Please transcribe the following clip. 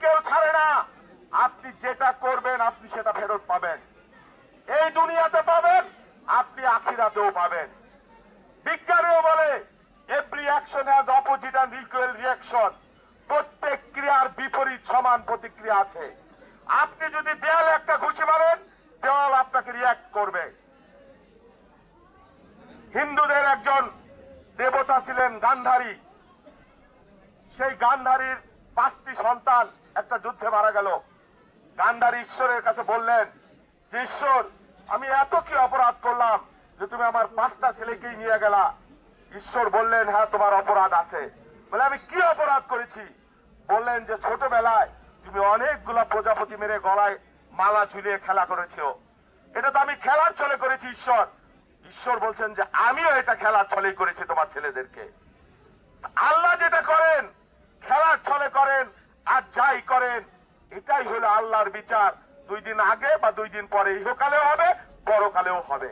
কেউ ছাড়ে না। আপনি যেটা করবেন আপনি সেটা ফেরত পাবেন, এই দুনিয়াতে পাবেন, আপনি আখিরাতেও পাবেন। বিজ্ঞানীও বলে every action has opposite and equal reaction. প্রত্যেক ক্রিয়ার বিপরীত সমান প্রতিক্রিয়া আছে। আপনি যদি দেয়ালে একটা ঘুষি মারেন, দেওয়াল আপনাকে রিঅ্যাক্ট করবে। হিন্দুদের একজন দেবতা ছিলেন গান্ধারী। সেই গান্ধারীর 5টি সন্তান একটা যুদ্ধে মারা গেল। গান্ধারী ঈশ্বরের কাছে বললেন যে ঈশ্বর, আমি এত কি অপরাধ করলাম যে তুমি আমার 5টা ছেলেকেই নিয়ে গেলা? ঈশ্বর বললেন, হ্যাঁ তোমার অপরাধ আছে। বলে, আমি কি অপরাধ করেছি? বললেন যে ছোটবেলায় তুমি অনেকগুলা প্রজাপতি মেরে গলায় মালা ঝুলিয়ে খেলা করেছো। এটা তো আমি খেলার ছলে করেছি ঈশ্বর। ঈশ্বর বলছেন যে আমিও এটা খেলার ছলেই করেছি তোমার ছেলেদেরকে। আল্লাহ যেটা করেন খেলার ছলে করেন, আর যাই করেন এটাই হলো আল্লাহর বিচার। 2 দিন আগে বা 2 দিন পরে ইহকালেও হবে, পরকালেও হবে।